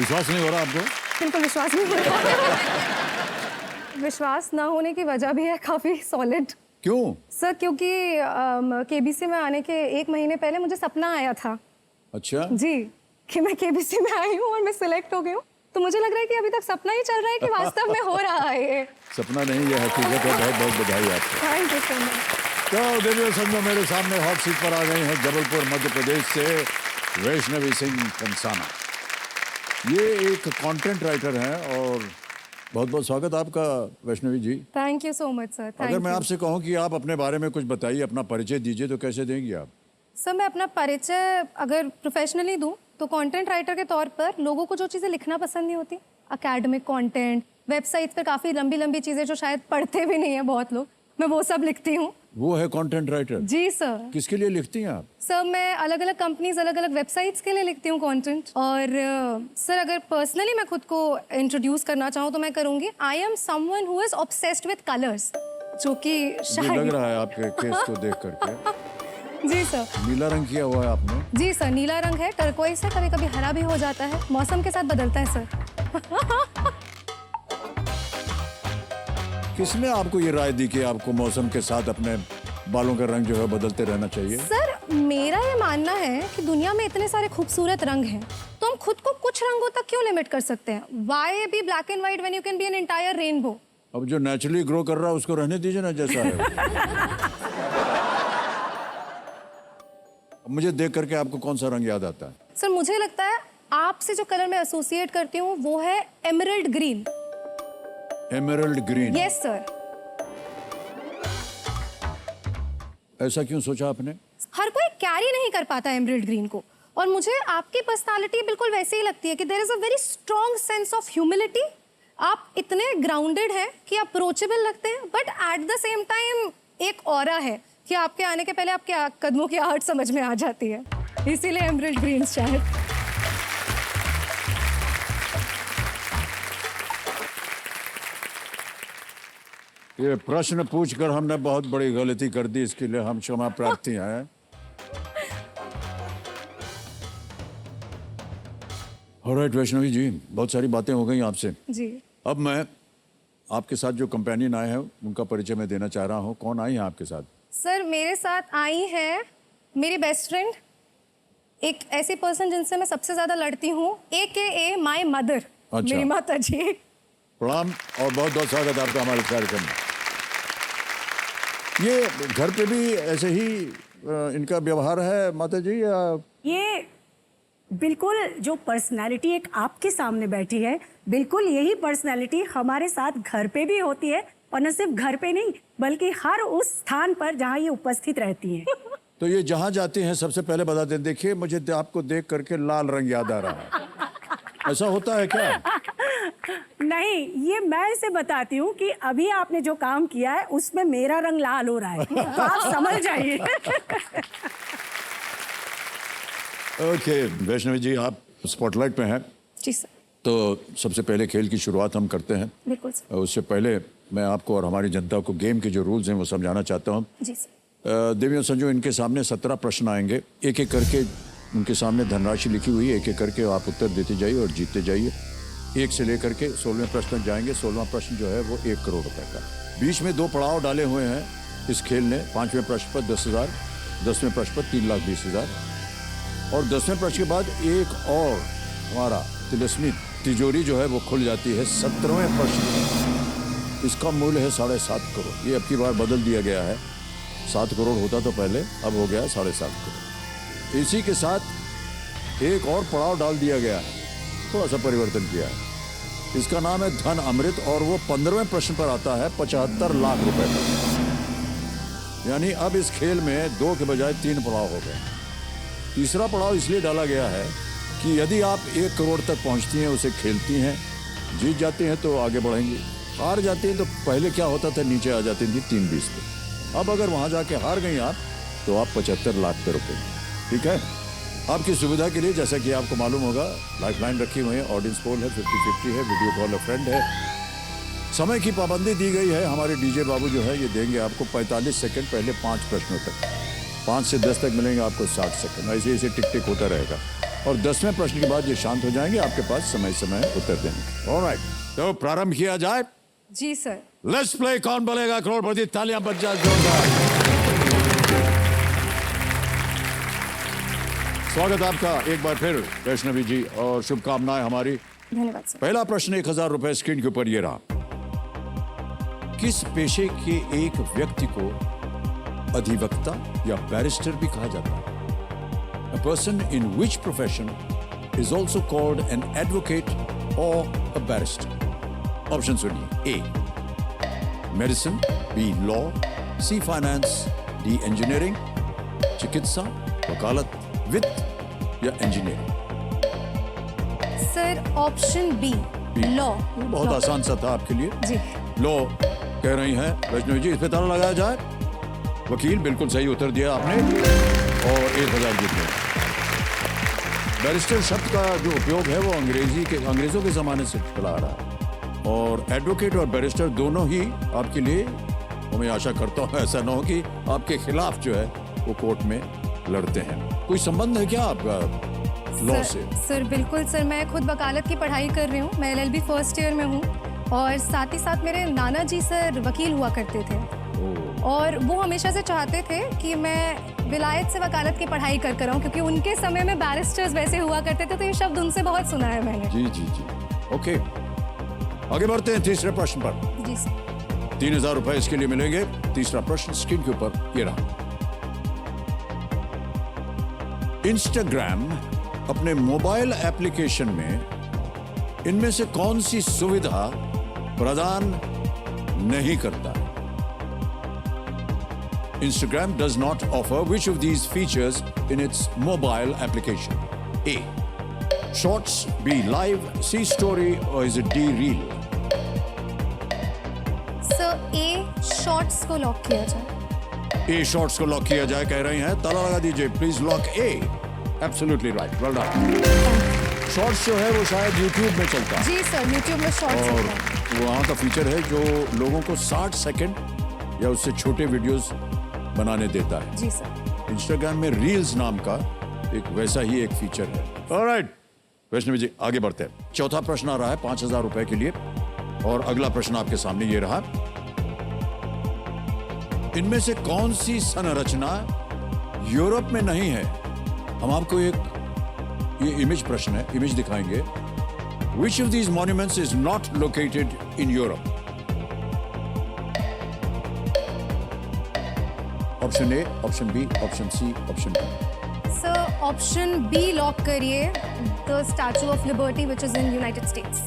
विश्वास नहीं हो रहा आपको? बिल्कुल विश्वास नहीं हो रहा। विश्वास ना होने की वजह भी है काफी सॉलिड। क्यों? सर क्योंकि केबीसी में आने के 1 महीने पहले मुझे सपना आया था। अच्छा जी, कि मैं केबीसी में आई हूँ और मैं सिलेक्ट हो गई हूँ। तो मुझे लग रहा है कि अभी तक सपना ही चल रहा है कि वास्तव में हो रहा है ये। सपना नहीं, ये हकीकत है। बहुत बहुत बधाई आपको। Thank you so much. तो देवियों संजो मेरे सामने हॉट सीट पर आ गई हैं जबलपुर मध्य प्रदेश से वैष्णवी सिंह कंसाना। ये एक कंटेंट राइटर हैं और बहुत बहुत स्वागत आपका Vaishnavi ji. Thank you so much sir. अगर मैं आपसे कहूं कि आप अपने बारे में कुछ बताइए, अपना परिचय दीजिए, तो कैसे देंगी आप? सर मैं अपना परिचय अगर प्रोफेशनली दूं तो कंटेंट राइटर के तौर पर लोगों को जो चीज़ें लिखना पसंद नहीं होती, एकेडमिक कंटेंट, वेबसाइट्स पे काफ़ी लंबी लंबी चीज़ें जो शायद पढ़ते भी नहीं है बहुत लोग, मैं वो सब लिखती हूँ। वो है कंटेंट राइटर? जी सर। किसके लिए लिखती हैं आप? सर मैं अलग अलग कंपनीज, अलग अलग वेबसाइट्स के लिए लिखती हूँ कंटेंट। और सर अगर पर्सनली मैं खुद को इंट्रोड्यूस करना चाहूँ तो मैं करूँगी, I am someone who is obsessed with colours, जो कि ये लग रहा है आपके केस को देख करके। जी सर। नीला रंग किया हुआ है आपने? जी सर, नीला रंग है, टर्कोइज है, कभी कभी हरा भी हो जाता है, मौसम के साथ बदलता है सर। किसने आपको ये राय दी कि आपको मौसम के साथ अपने बालों का रंग जो है बदलते रहना चाहिए? सर मेरा ये मानना है कि दुनिया में इतने सारे खूबसूरत रंग हैं, तो हम खुद को कुछ रंगों तक क्यों लिमिट कर सकते हैं? Why be black and white when you can be an entire rainbow? अब जो नेचुरली ग्रो कर रहा है उसको रहने दीजिए ना जैसा है। मुझे देख करके आपको कौन सा रंग याद आता है? सर मुझे लगता है आपसे जो कलर मैं एसोसिएट करती हूँ वो है emerald green. Emerald green? Yes sir. ऐसा क्यों सोचा आपने? हर कोई कैरी नहीं कर पाता एमरल्ड ग्रीन को, और मुझे आपकी पर्सनालिटी बिल्कुल वैसे ही लगती है कि there is a very strong sense of humility. आप इतने ग्राउंडेड हैं कि अप्रोचेबल लगते हैं, but at the same time एक ऑरा है कि आपके आने के पहले आपके कदमों की आहट समझ में आ जाती है, इसीलिए एमरल्ड ग्रीन शायद। ये प्रश्न पूछकर हमने बहुत बड़ी गलती कर दी, इसके लिए हम क्षमा प्रार्थी हैं। ऑलराइट वैष्णवी जी, बहुत सारी बातें हो गई आपसे। जी। अब मैं आपके साथ जो कंपेनियन आए हैं उनका परिचय मैं देना चाह रहा हूँ। कौन आई हैं आपके साथ? सर मेरे साथ आई है मेरी बेस्ट फ्रेंड, एक ऐसी पर्सन जिनसे मैं सबसे ज्यादा लड़ती हूँ, AKA माय मदर। अच्छा। मेरी माता जी। प्रणाम और बहुत बहुत स्वागत आपका हमारे कार्यक्रम में। ये घर पे भी ऐसे ही इनका व्यवहार है माता जी, या? ये बिल्कुल जो पर्सनालिटी एक आपके सामने बैठी है, बिल्कुल यही पर्सनालिटी हमारे साथ घर पे भी होती है, और न सिर्फ घर पे नहीं बल्कि हर उस स्थान पर जहाँ ये उपस्थित रहती हैं। तो ये जहाँ जाती हैं सबसे पहले बता दें, देखिए मुझे आपको देख करके लाल रंग याद आ रहा है, ऐसा होता है क्या? नहीं, ये मैं इसे बताती हूँ कि अभी आपने जो काम किया है उसमें मेरा रंग लाल हो रहा है, तो आप समझ जाइए। ओके वैष्णवी जी, आप स्पॉटलाइट पे हैं, जी सर। तो सबसे पहले खेल की शुरुआत हम करते हैं। बिल्कुल सर। उससे पहले मैं आपको और हमारी जनता को गेम के जो रूल्स हैं वो समझाना चाहता हूँ। जी सर। देवियों संजो, इनके सामने 17 प्रश्न आएंगे, एक एक करके उनके सामने धनराशि लिखी हुई है, एक एक करके आप उत्तर देते जाइए और जीतते जाइए। 1 से लेकर के 16वें प्रश्न तक जाएंगे। 16वां प्रश्न जो है वो 1 करोड़ रुपए का। बीच में 2 पड़ाव डाले हुए हैं इस खेल ने। 5वें प्रश्न पर 10,000, 10वें प्रश्न पर 3,20,000 और 10वें प्रश्न के बाद एक और हमारा तिलस्मी तिजोरी जो है वो खुल जाती है। 17वें प्रश्न, इसका मूल्य है 7.5 करोड़। ये अब की बार बदल दिया गया है, 7 करोड़ होता तो पहले, अब हो गया 7.5 करोड़। इसी के साथ एक और पड़ाव डाल दिया गया है, थोड़ा सा परिवर्तन किया है। इसका नाम है धन अमृत और वो 15वें प्रश्न पर आता है 75 लाख रुपए का। यानी अब इस खेल में 2 के बजाय 3 पड़ाव हो गए। तीसरा पड़ाव इसलिए डाला गया है कि यदि आप 1 करोड़ तक पहुंचती हैं, उसे खेलती हैं, जीत जाती हैं तो आगे बढ़ेंगी, हार जाती हैं तो पहले क्या होता था, नीचे आ जाती थी 3-20 पे। अब अगर वहां जाके हार गई आप तो आप 75 लाख पे रुके। ठीक है, आपकी सुविधा के लिए जैसा कि आपको मालूम होगा लाइफलाइन रखी हुई है, ऑडियंस पोल है, 50-50 है, वीडियो कॉल अ फ्रेंड है, समय की पाबंदी दी गई है। हमारे डीजे बाबू जो है ये देंगे आपको 45 सेकंड, पहले 5 प्रश्नों तक, 5 से 10 तक मिलेंगे आपको 60 सेकंड, ऐसे ऐसे टिक टिक होता रहेगा। और 10वें प्रश्न के बाद ये शांत हो जाएंगे, आपके पास समय समय उत्तर देंगे। ऑलराइट, तो प्रारंभ किया जाए। जी सर। लेट्स प्ले कौन बोलेगा करोड़पति। तालियां बज जाए जोरदार। स्वागत आपका एक बार फिर वैष्णवी जी, और शुभकामनाएं हमारी। धन्यवाद सर। पहला प्रश्न 1000 रुपए स्क्रीन के ऊपर ये रहा। किस पेशे के एक व्यक्ति को अधिवक्ता या बैरिस्टर भी कहा जाता है? A person in which profession is also called an advocate or a barrister? Option सुनिए। A medicine, B law, C finance, D engineering, चिकित्सा, वकालत, वित्त या engineering. Sir option B law. बहुत आसान सा था आपके लिए। जी। लॉ कह रही हैं वैष्णवी जी, इस पे ताला लगाया जाए। वकील, बिल्कुल सही उत्तर दिया आपने और 1000 जीत गए। बैरिस्टर शब्द का जो उपयोग है वो अंग्रेजों के जमाने से चला आ रहा है, और एडवोकेट और बैरिस्टर दोनों ही आपके लिए, और मैं आशा करता हूँ ऐसा ना हो कि आपके खिलाफ जो है वो कोर्ट में लड़ते हैं। कोई संबंध है क्या आपका लॉ से? सर बिल्कुल सर, मैं खुद वकालत की पढ़ाई कर रही हूँ। मैं LLB फर्स्ट ईयर में हूँ, और साथ ही साथ मेरे नाना जी सर वकील हुआ करते थे, और वो हमेशा से चाहते थे कि मैं विलायत से वकालत की पढ़ाई कर कर आऊँ, क्योंकि उनके समय में बैरिस्टर्स वैसे हुआ करते थे, तो ये शब्द उनसे बहुत सुना है मैंने। जी जी जी, ओके। आगे बढ़ते हैं तीसरे प्रश्न पर। जी सर। 3000 रुपए इसके लिए मिलेंगे। तीसरा प्रश्न स्क्रीन के ऊपर ये रहा। इंस्टाग्राम अपने मोबाइल एप्लीकेशन में इनमें से कौन सी सुविधा प्रदान नहीं करता? Instagram does not offer which of these features in its mobile application? A. Shorts, B. Live, C. Story, or is it D. Reel? Sir A shorts को लॉक किया जाए। A. Shorts को लॉक किया जाए कह रही हैं, ताला लगा दीजिए please. Lock A, absolutely right, well done. Shorts जो है वो शायद YouTube में चलता है, जी सर, YouTube में शॉर्ट्स और होता है। वहाँ का फीचर है जो लोगों को 60 सेकंड या उससे छोटे वीडियोस बनाने देता है। जी सर। इंस्टाग्राम में रील्स नाम का एक वैसा ही एक फीचर है। ऑलराइट वैष्णवी जी, आगे बढ़ते हैं। चौथा प्रश्न आ रहा है 5000 रुपए के लिए, और अगला प्रश्न आपके सामने ये रहा। इनमें से कौन सी संरचना यूरोप में नहीं है? हम आपको ये इमेज प्रश्न है, इमेज दिखाएंगे। Which of these monuments is not located in Europe? Option A, option B, option C, option D. Sir option B lock करिए, the statue of liberty which is in United States.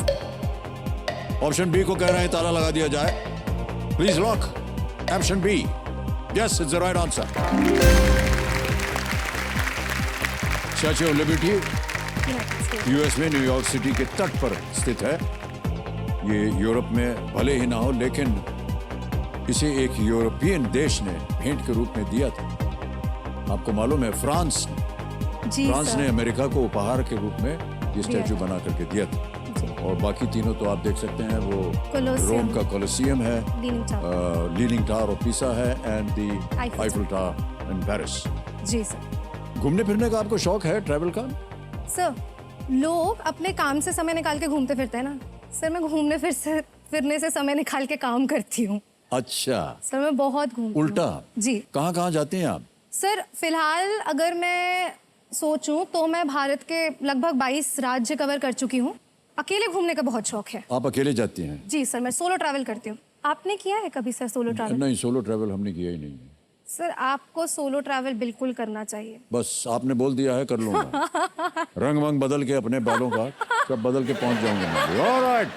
Option B को कह रहे हैं ताला लगा दिया जाए, please lock. Option B, yes it's the right answer. Statue of liberty US में न्यूयॉर्क सिटी के तट पर स्थित है। ये यूरोप में भले ही ना हो, लेकिन इसे एक यूरोपियन देश ने भेंट के रूप में दिया था। आपको मालूम है, फ्रांस ने अमेरिका को उपहार के रूप में ये स्टैचू बना करके दिया था। और बाकी तीनों तो आप देख सकते हैं, वो रोम का कोलोसियम है, लीनिंग टावर ऑफ पीसा है, and the Eiffel tower in Paris. जी सर। घूमने फिरने का आपको शौक है, ट्रैवल का? सर लोग अपने काम से समय निकाल के घूमते फिरते हैं ना, सर मैं घूमने फिरने से समय निकाल के काम करती हूँ। अच्छा सर मैं बहुत घूमती हूँ। उल्टा? जी। कहाँ जाते हैं आप? सर फिलहाल अगर मैं सोचूं तो मैं भारत के लगभग 22 राज्य कवर कर चुकी हूँ। अकेले घूमने का बहुत शौक है। आप अकेले जाती हैं? जी सर, मैं सोलो ट्रैवल करती हूँ। आपने किया है कभी सर सोलो ट्रैवल? नहीं, सोलो ट्रैवल हमने किया ही नहीं है। सर आपको सोलो ट्रैवल बिल्कुल करना चाहिए। बस आपने बोल दिया है, कर लूंगा। रंग वंग बदल के अपने बालों का सब बदल के पहुंच जाऊंगा मैं। ऑलराइट।